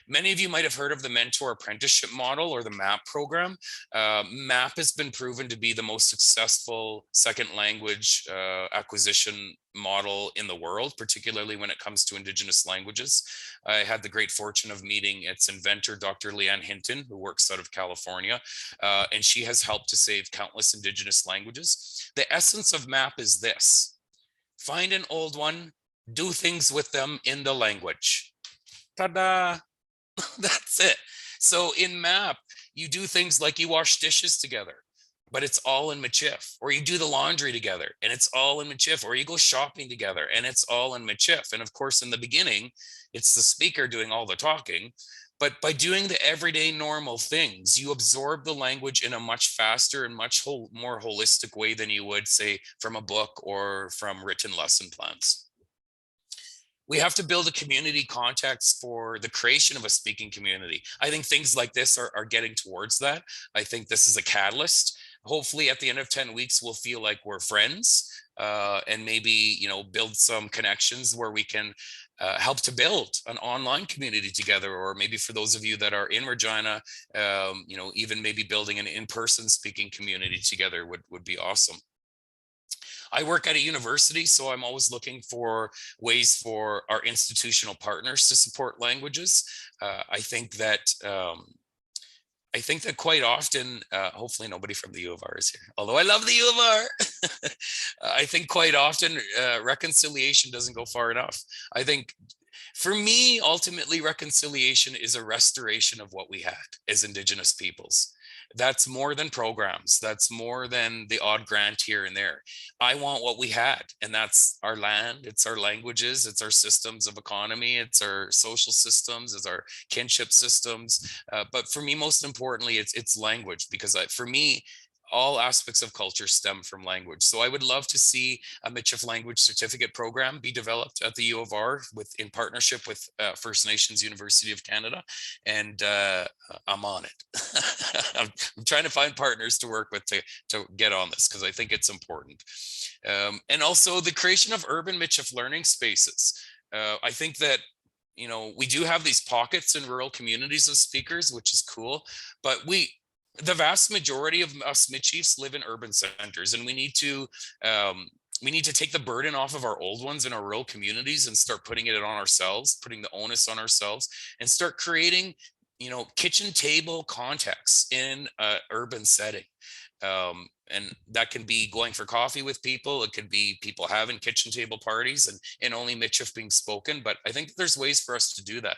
Speaker 1: Many of you might have heard of the mentor apprenticeship model or the MAP program. MAP has been proven to be the most successful second language acquisition model in the world, particularly when it comes to Indigenous languages. I had the great fortune of meeting its inventor, Dr. Leanne Hinton, who works out of California, and she has helped to save countless Indigenous languages. The essence of MAP is this: find an old one, do things with them in the language. Ta-da! That's it. So in MAP, you do things like you wash dishes together, but it's all in Michif, or you do the laundry together and it's all in Michif, or you go shopping together and it's all in Michif. And of course, in the beginning, it's the speaker doing all the talking, but by doing the everyday normal things, you absorb the language in a much faster and much more holistic way than you would, say, from a book or from written lesson plans. We have to build a community context for the creation of a speaking community. I think things like this are getting towards that. I think this is a catalyst. Hopefully at the end of 10 weeks, we'll feel like we're friends, and maybe, you know, build some connections where we can help to build an online community together. Or maybe for those of you that are in Regina, you know, even maybe building an in-person speaking community together would be awesome. I work at a university, so I'm always looking for ways for our institutional partners to support languages. I think that quite often, hopefully nobody from the U of R is here, although I love the U of R. I think quite often reconciliation doesn't go far enough. I think for me, ultimately, reconciliation is a restoration of what we had as Indigenous peoples. That's more than programs. That's more than the odd grant here and there. I want what we had, and that's our land, it's our languages, it's our systems of economy, it's our social systems, it's our kinship systems. But for me, most importantly, it's language, because for me, all aspects of culture stem from language. So I would love to see a Michif language certificate program be developed at the U of R in partnership with First Nations University of Canada. And I'm on it. I'm trying to find partners to work with to get on this, because I think it's important. And also the creation of urban Michif learning spaces. I think that, you know, we do have these pockets in rural communities of speakers, which is cool, but the vast majority of us Michifs live in urban centers, and we need to take the burden off of our old ones in our rural communities and start putting it on ourselves, putting the onus on ourselves, and start creating, you know, kitchen table contexts in an urban setting. And that can be going for coffee with people. It could be people having kitchen table parties and only Michif being spoken. But I think there's ways for us to do that.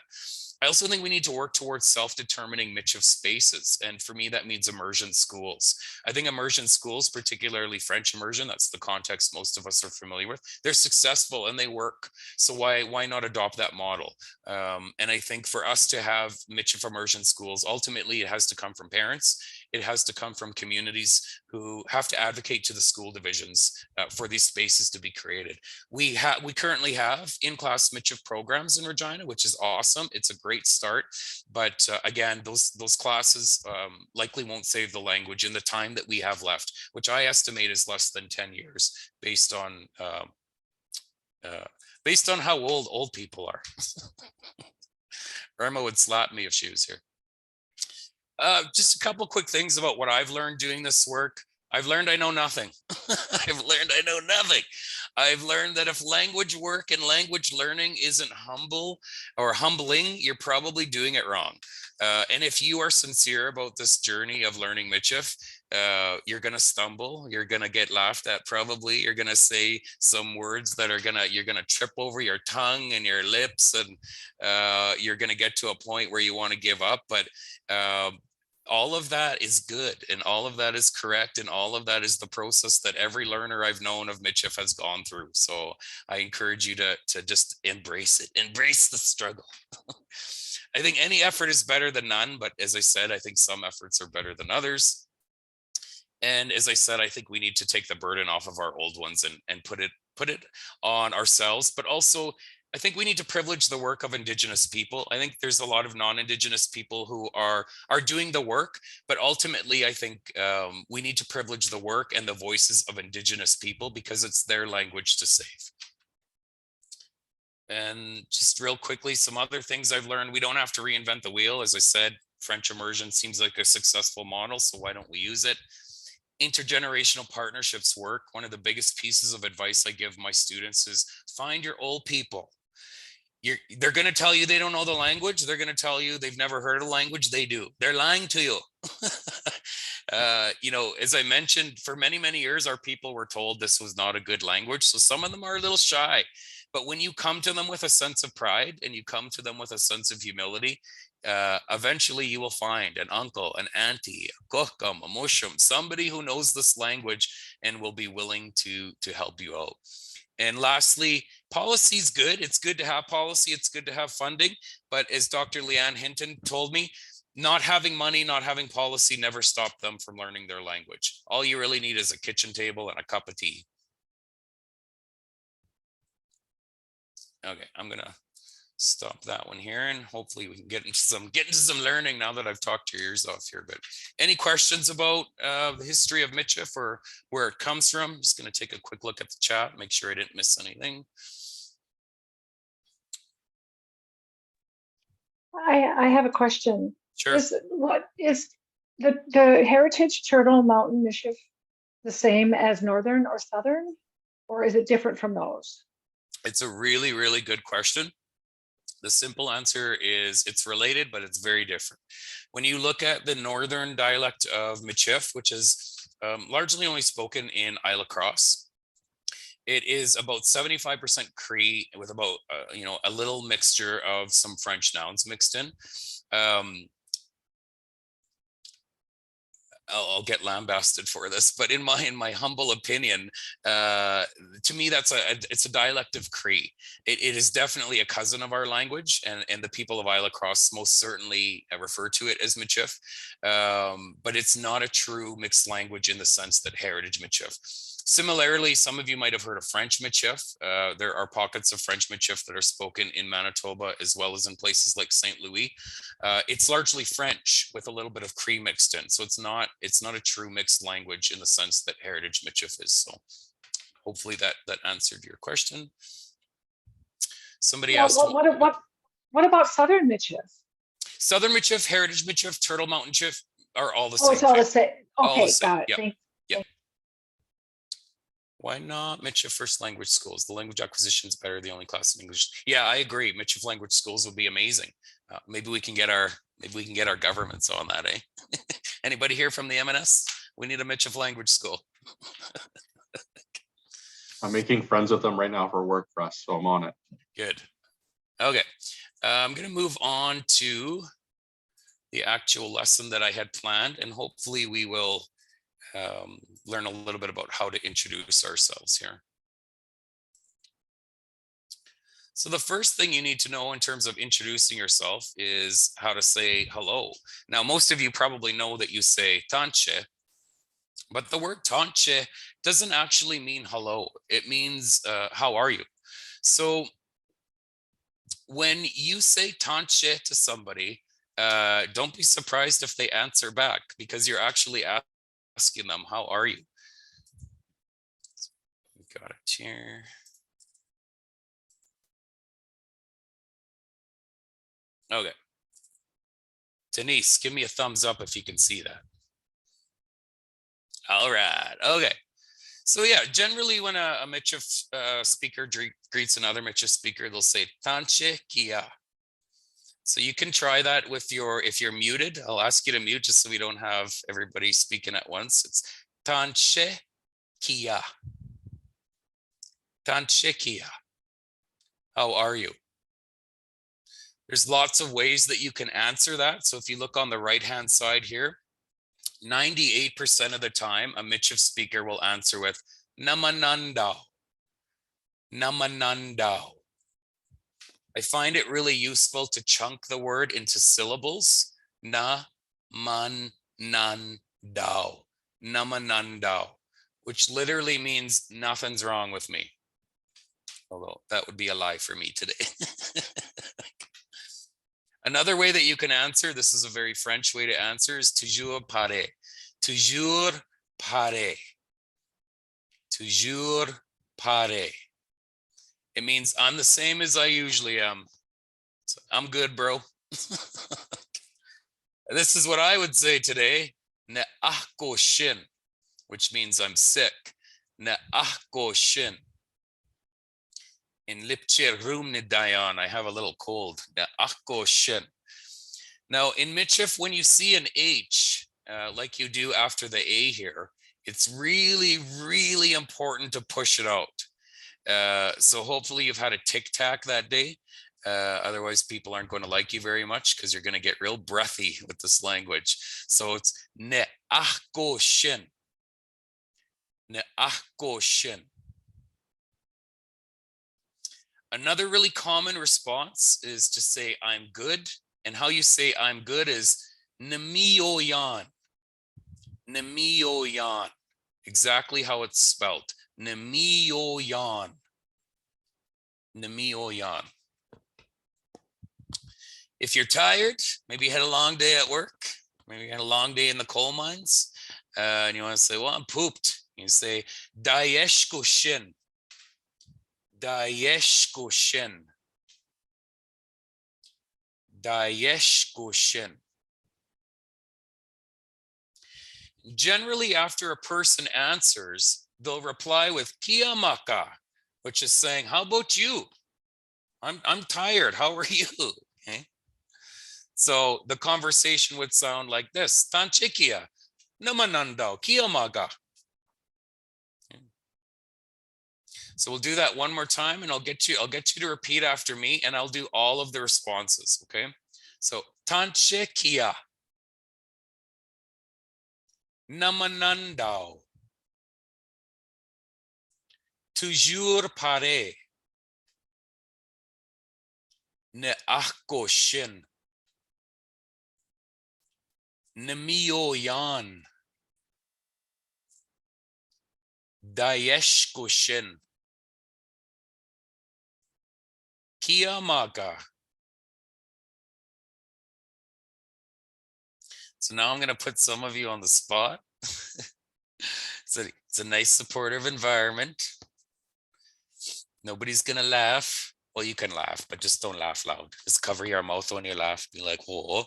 Speaker 1: I also think we need to work towards self-determining Michif spaces. And for me, that means immersion schools. I think immersion schools, particularly French immersion, that's the context most of us are familiar with, they're successful and they work. So why not adopt that model? And I think for us to have Michif immersion schools, ultimately it has to come from parents. it has to come from communities who have to advocate to the school divisions for these spaces to be created. We currently have in-class Michif programs in Regina, which is awesome. It's a great start, but again, those classes likely won't save the language in the time that we have left, which I estimate is less than 10 years based on how old people are. Irma would slap me if she was here. Just a couple quick things about what I've learned doing this work. I've learned I know nothing. I've learned I know nothing. I've learned that if language work and language learning isn't humble or humbling, you're probably doing it wrong. And if you are sincere about this journey of learning Michif, you're gonna stumble, you're gonna get laughed at probably, you're gonna say some words that are you're gonna trip over your tongue and your lips, and you're gonna get to a point where you want to give up. But all of that is good, and all of that is correct, and all of that is the process that every learner I've known of Michif has gone through. So I encourage you to just embrace it, embrace the struggle. I think any effort is better than none, but as I said, I think some efforts are better than others. And as I said, I think we need to take the burden off of our old ones and put it on ourselves, but also I think we need to privilege the work of Indigenous people. I think there's a lot of non-Indigenous people who are doing the work, but ultimately I think we need to privilege the work and the voices of Indigenous people because it's their language to save. And just real quickly, some other things I've learned: we don't have to reinvent the wheel. As I said, French immersion seems like a successful model, so why don't we use it? Intergenerational partnerships work. One of the biggest pieces of advice I give my students is find your old people. They're going to tell you they don't know the language. They're going to tell you they've never heard a language. They do. They're lying to you. You know, as I mentioned, for many, many years, our people were told this was not a good language. So some of them are a little shy. But when you come to them with a sense of pride and you come to them with a sense of humility, eventually you will find an uncle, an auntie, a kokam, a mushum, somebody who knows this language and will be willing to help you out. And lastly, policy is good. It's good to have policy. It's good to have funding. But as Dr. Leanne Hinton told me, not having money, not having policy never stopped them from learning their language. All you really need is a kitchen table and a cup of tea. Okay, I'm gonna stop that one here, and hopefully we can get into some learning now that I've talked your ears off here. But any questions about the history of Michif or where it comes from? I'm just going to take a quick look at the chat, make sure I didn't miss anything.
Speaker 9: I have a question.
Speaker 1: Sure.
Speaker 9: Is the Heritage Turtle Mountain Michif the same as Northern or Southern, or is it different from those?
Speaker 1: It's a really, really good question. The simple answer is it's related, but it's very different. When you look at the northern dialect of Michif, which is largely only spoken in Isla Cross, it is about 75% Cree with about a little mixture of some French nouns mixed in. I'll get lambasted for this, but in my humble opinion, to me it's a dialect of Cree. It is definitely a cousin of our language, and the people of Isla Cross most certainly refer to it as Michif, but it's not a true mixed language in the sense that Heritage Michif. Similarly, some of you might have heard of French Michif. There are pockets of French Michif that are spoken in Manitoba as well as in places like St. Louis. It's largely French with a little bit of Cree mixed in, so it's not a true mixed language in the sense that Heritage Michif is. So hopefully that answered your question. Somebody asked.
Speaker 9: What about Southern Michif?
Speaker 1: Southern Michif, Heritage Michif, Turtle Mountain Michif are all the same.
Speaker 9: Oh, it's all the same. Okay, got it.
Speaker 1: Yep. Yep. Why not Michif First Language Schools? The language acquisition is better. The only class in English. Yeah, I agree. Michif Language Schools would be amazing. Maybe we can get our governments on that, eh? Anybody here from the MNS? We need a Michif Language School.
Speaker 8: I'm making friends with them right now for work for us, so I'm on it.
Speaker 1: Good. Okay, I'm going to move on to the actual lesson that I had planned, and hopefully we will learn a little bit about how to introduce ourselves here. So the first thing you need to know in terms of introducing yourself is how to say hello. Now, most of you probably know that you say tanche, but the word tanche doesn't actually mean hello. It means how are you? So when you say tanche to somebody, don't be surprised if they answer back, because you're actually asking them, how are you? Got it here. Okay. Denise, give me a thumbs up if you can see that. All right. Okay. So yeah, generally when a Michif speaker greets another Michif speaker, they'll say tanche kia. So you can try that with if you're muted. I'll ask you to mute just so we don't have everybody speaking at once. It's tanche kia. Tanche kia. How are you? There's lots of ways that you can answer that. So if you look on the right-hand side here, 98% of the time, a Michif speaker will answer with namanandao. Namanandao. I find it really useful to chunk the word into syllables. Na, man, nan, dao. Namanandao, which literally means nothing's wrong with me. Although that would be a lie for me today. Another way that you can answer, this is a very French way to answer, is toujours pareil. Toujours pareil. Toujours pareil. It means I'm the same as I usually am. So I'm good, bro. This is what I would say today. Ne ahko shin, which means I'm sick. Ne ahko shin. In lipchir rumne dayan, I have a little cold. Ne ahko shin. Now in Michif, when you see an H, like you do after the A here, it's really, really important to push it out. So hopefully you've had a tic tac that day. Otherwise people aren't going to like you very much, because you're going to get real breathy with this language. So it's ne ahko shin. Ne ahko shin. Another really common response is to say I'm good. And how you say I'm good is nemiyoyan. Nemiyoyan. Exactly how it's spelled. Nemiyoyan. Nemiyoyan. If you're tired, maybe you had a long day at work, maybe you had a long day in the coal mines, and you want to say, well, I'm pooped. You say, dayeshko shin. Dayeshko shin. Dayeshko shin. Generally, after a person answers, they'll reply with kiyamaka, which is saying, how about you? I'm tired. How are you? Okay. So the conversation would sound like this: Tanchikia, namanandao, kiyamaga. So we'll do that one more time, and I'll get you to repeat after me, and I'll do all of the responses. Okay. So tanchikia, namanandao, toujours pareil, ne ahko shin, nemiyo yan, dayeshko shin, kiyamaga. So now I'm going to put some of you on the spot. It's a nice supportive environment. Nobody's going to laugh. Well, you can laugh, but just don't laugh loud. Just cover your mouth when you laugh. Be like, whoa.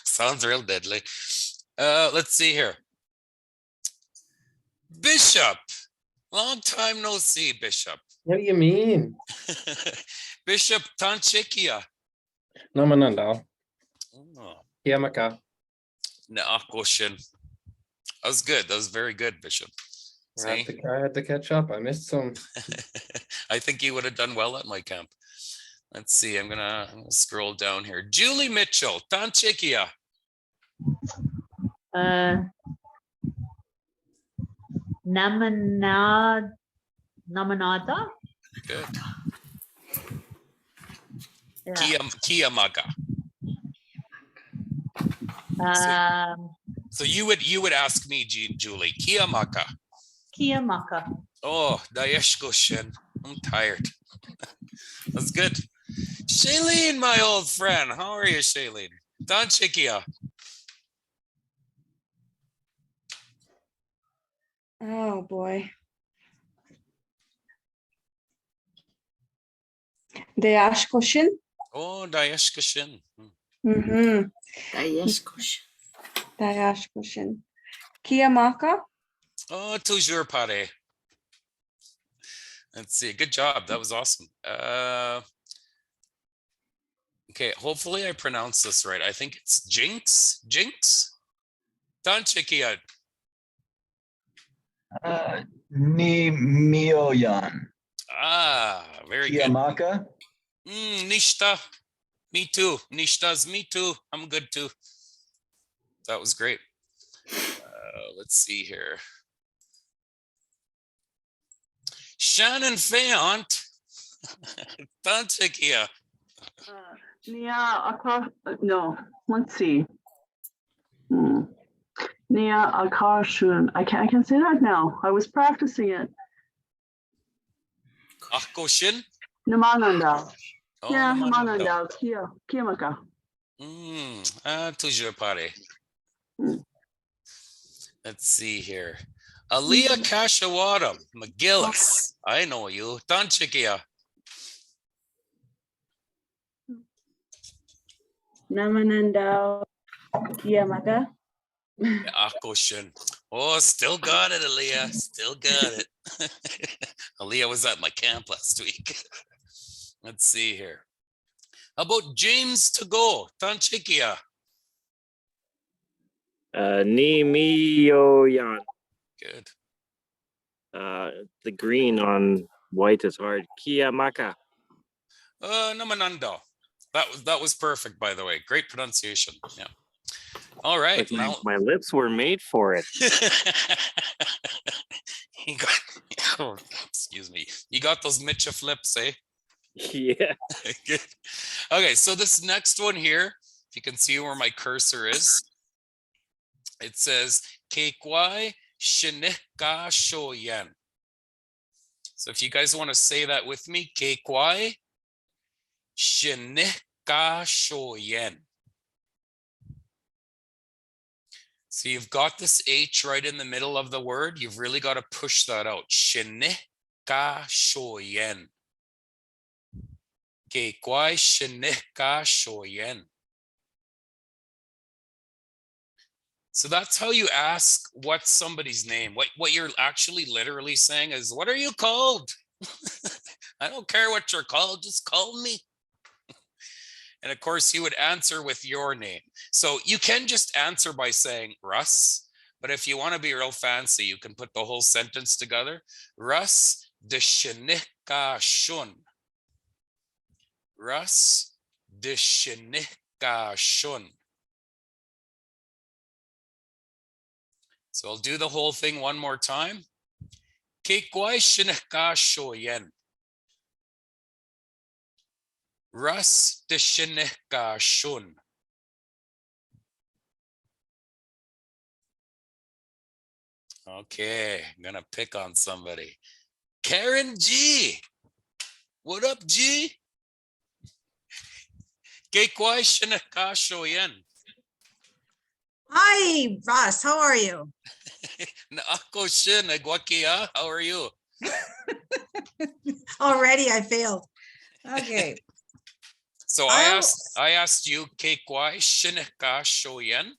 Speaker 1: Sounds real deadly. Let's see here. Bishop. Long time no see, Bishop.
Speaker 10: What do you mean?
Speaker 1: Bishop Tanchikia.
Speaker 10: Namanandao.
Speaker 1: Oh.
Speaker 10: Yamaka.
Speaker 1: Naakoshin. That was good. That was very good, Bishop.
Speaker 10: I had to catch up. I missed some.
Speaker 1: I think you would have done well at my camp. Let's see. I'm gonna scroll down here. Julie Mitchell, Tanchikia.
Speaker 11: Namanad Namanada.
Speaker 1: Good.
Speaker 11: Yeah.
Speaker 1: Kiyamaka. So you would ask me, Julie, Kiyamaka.
Speaker 11: Kiyamaka.
Speaker 1: Oh, Dayeshko-shin. I'm tired. That's good. Shailene, my old friend. How are you, Shailene? Don Chikia.
Speaker 2: Oh boy. Dayashkoshin.
Speaker 1: Oh, Dayeshko-shin.
Speaker 2: Mm-hmm.
Speaker 5: Dayeshkoshin.
Speaker 2: Dayashkoshin. Kiyamaka.
Speaker 1: Oh, toujours pare. Let's see. Good job. That was awesome. Okay, hopefully I pronounced this right. I think it's Jinx. Jinx? Don Chikia.
Speaker 12: Ni Mioyan.
Speaker 1: Ah, very
Speaker 12: Kiyamaka.
Speaker 1: good. Nishta. Me too. Nishta's me too. I'm good too. That was great. Let's see here. Shannon Fayant. Don Chikia.
Speaker 13: No, let's see. Nia Akarshun. I can't say that now. I was practicing it.
Speaker 1: Akoshin.
Speaker 13: Namananda.
Speaker 1: Oh,
Speaker 13: Yeah,
Speaker 1: Namananda.
Speaker 13: Namananda. Kiyamaka.
Speaker 1: Toujours pare. Let's see here. Aliyah Kashawadam, McGillis. I know you. Don Chikia.
Speaker 13: Namananda. Kiyamaka.
Speaker 1: Akoshin. Oh, still got it, Aliyah. Still got it. Aliyah was at my camp last week. Let's see here. How about James to go? Don Chikia.
Speaker 14: Ni Mioyan.
Speaker 1: Good.
Speaker 14: The green on white is hard. Kiyamaka.
Speaker 1: Namanando. That was perfect, by the way. Great pronunciation. Yeah. All right. Now
Speaker 14: My lips were made for it.
Speaker 1: Oh, excuse me. You got those Michif lips, eh?
Speaker 14: Yeah.
Speaker 1: Good. Okay, so this next one here, if you can see where my cursor is, it says Kekwai Shinika Shoyen. So if you guys want to say that with me, Kekwai Shinika Shoyen. So you've got this H right in the middle of the word. You've really got to push that out. Shinika Shoyen. Kekwai Shinika Shoyen. So that's how you ask what's somebody's name. What you're actually literally saying is, what are you called? I don't care what you're called, just call me. And of course, you would answer with your name. So you can just answer by saying Russ, but if you want to be real fancy, you can put the whole sentence together. Russ de Shinika Shun. Russ de Shinika Shun. So I'll do the whole thing one more time. Kekwai Shinika Shoyen. Russ de Shinika Shun. Okay, I'm gonna pick on somebody. Karen G. What up, G? Kekwai Shinika Shoyen.
Speaker 15: Hi, Russ. How are you?
Speaker 1: Naako Shin Agwakia. How are you?
Speaker 15: Already I failed. Okay.
Speaker 1: So I asked you, Kekwai Shinika Shoyen.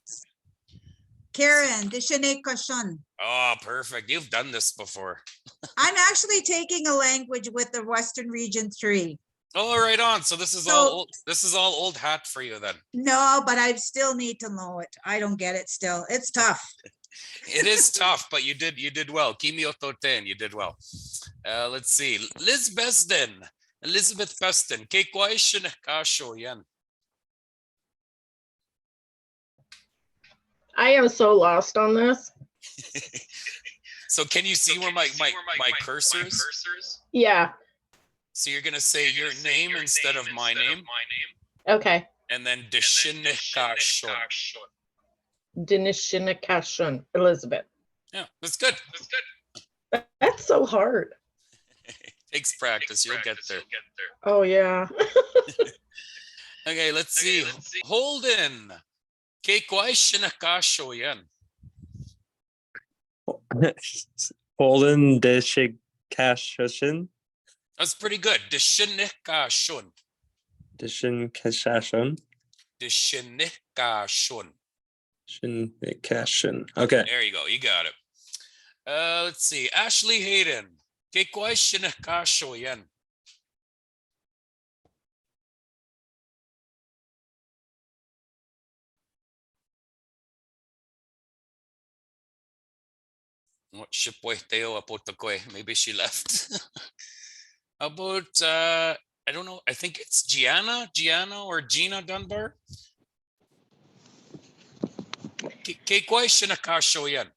Speaker 15: Karen, the Shineka Shun.
Speaker 1: Oh, perfect. You've done this before.
Speaker 15: I'm actually taking a language with the Western Region 3.
Speaker 1: Oh, right on. So this is all old, this is all old hat for you then.
Speaker 15: No, but I still need to know it. I don't get it still. It's tough.
Speaker 1: It is tough, but you did well. Kimi Ototen, you did well. Let's see. Elizabeth Beston. Kekwai Shinika Shoyen.
Speaker 16: I am so lost on this.
Speaker 1: So can you see where my cursor is?
Speaker 11: Yeah.
Speaker 1: So you're gonna say your name instead of my name,
Speaker 11: Okay.
Speaker 1: and then Dishinikashun.
Speaker 11: Dinishinakashun, Elizabeth.
Speaker 1: Yeah, that's good.
Speaker 11: That's so hard.
Speaker 1: Takes practice. You'll get there.
Speaker 11: Oh yeah.
Speaker 1: Okay, let's see. Holden. Kekwai Shinakasho yan.
Speaker 16: Holden Deshikashun.
Speaker 1: That's pretty good. Dishinikashun.
Speaker 16: Dishinkashun.
Speaker 1: Dishinikashun.
Speaker 16: Shinikashun. Okay.
Speaker 1: There you go. You got it. Let's see. Ashley Hayden. Kekwai Shinakasho yan. Maybe she left. How about I don't know. I think it's Gianna or Gina Dunbar. Kekwai Shinakasho yan.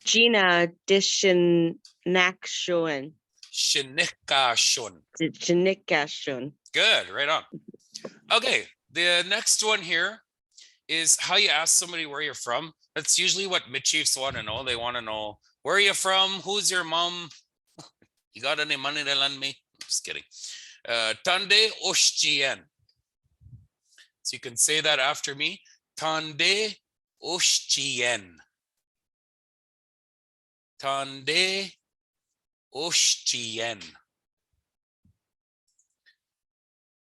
Speaker 17: Gina Dishinakshun.
Speaker 1: Shinikashun.
Speaker 17: Shinikashun.
Speaker 1: Good, right on. Okay, the next one here is how you ask somebody where you're from. That's usually what Michifs want to know. They want to know, where are you from? Who's your mom? You got any money to lend me? Just kidding. Tande Oshchien. So you can say that after me. Tande Oshchien. Tande Oshchien.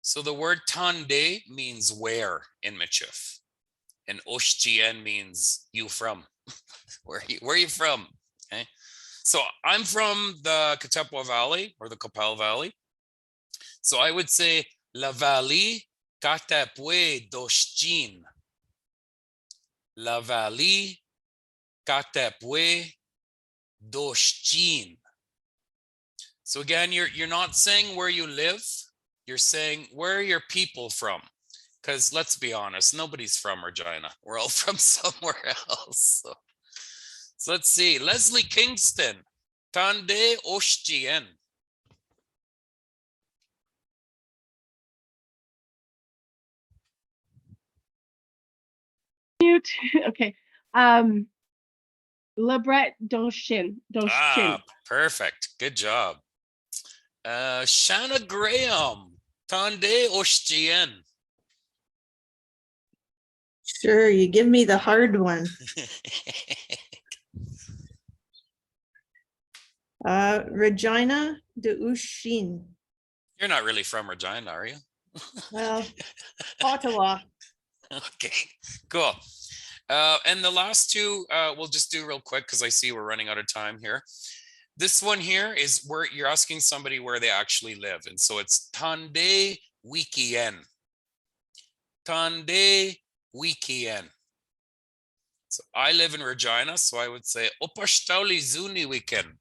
Speaker 1: So the word Tande means where in Michif. And Oshchien means you from. Where are you from? Okay. So I'm from the Katepwa Valley or the Capel Valley. So I would say La Vallée Katepwe Doshchin. La Vallée Katepwe Doshchin. So again, you're not saying where you live. You're saying where are your people from? Because let's be honest, nobody's from Regina. We're all from somewhere else. So let's see. Leslie Kingston. Tande Oshchien.
Speaker 13: Mute. Okay. Lebret Doshin.
Speaker 1: Ah, perfect. Good job. Shanna Graham. Tande Oshchien.
Speaker 15: Sure, you give me the hard one. Regina de Ushin.
Speaker 1: You're not really from Regina, are you?
Speaker 15: Well, Ottawa.
Speaker 1: Okay, cool. And the last two we'll just do real quick because I see we're running out of time here. This one here is where you're asking somebody where they actually live. And so it's Tande Wikien. Tande Wikien. So I live in Regina, so I would say Opashtauli Zuni Weekend.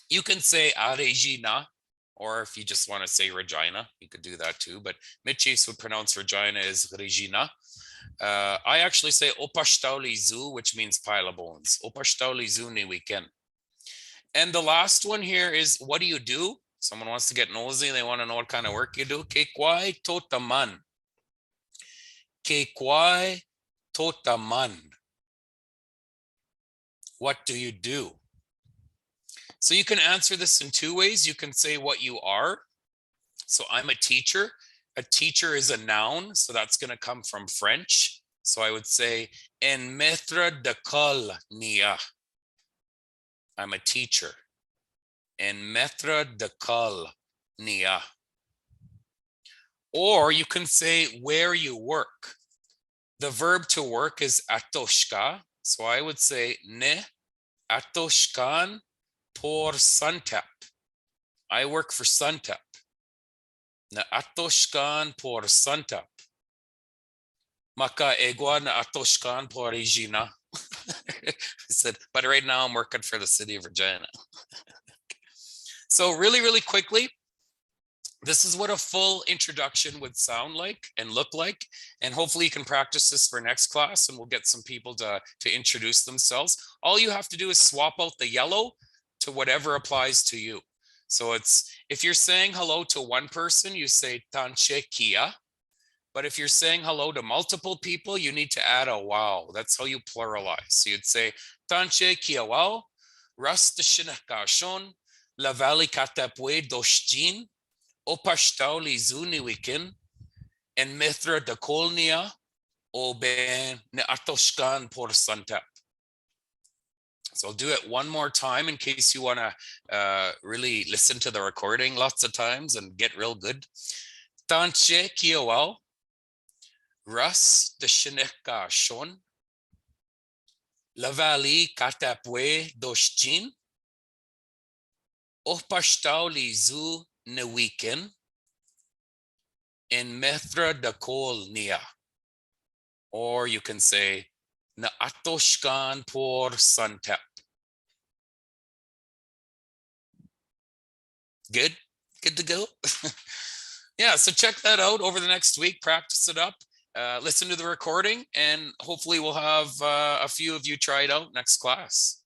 Speaker 1: You can say Regina, or if you just want to say Regina, you could do that too. But Michifs would pronounce Regina as Regina. I actually say Opashtauli Zu, which means pile of bones. Opashtauli Zuni Weekend. And the last one here is, what do you do? Someone wants to get nosy. They want to know what kind of work you do. Kekwai Totaman. Kekwai Totaman. What do you do? So you can answer this in two ways. You can say what you are. So I'm a teacher. A teacher is a noun. So that's going to come from French. So I would say, en maître d'école nia. I'm a teacher. En maître d'école nia. Or you can say where you work. The verb to work is atoshka. So I would say ne atoshkan por Suntep. I work for Suntep. Na atoshkan por Suntep. Maka egwa na atoshkan por Regina. I said, but right now I'm working for the city of Regina. So really, really quickly, This is what a full introduction would sound like and look like. And hopefully you can practice this for next class, and we'll get some people to introduce themselves. All you have to do is swap out the yellow to whatever applies to you. So it's, if you're saying hello to one person, you say tanche kia. But if you're saying hello to multiple people, you need to add a wow. That's how you pluralize. So you'd say tanche kia wow, ras de shinakashon, la valley katapwe doshjin, opashtauli zuni wikin, and mithra de kolnia, o ben ne atoshkan por santap. So I'll do it one more time in case you want to really listen to the recording lots of times and get real good. Tanche kiawao, ras de shineka shon, lavali katapwe doshjin, opashtauli zu ne weekend, in methra de kol nia. Or you can say na atoshkan por santep. Good to go. Yeah, so check that out over the next week, practice it up, listen to the recording, and hopefully we'll have a few of you try it out next class.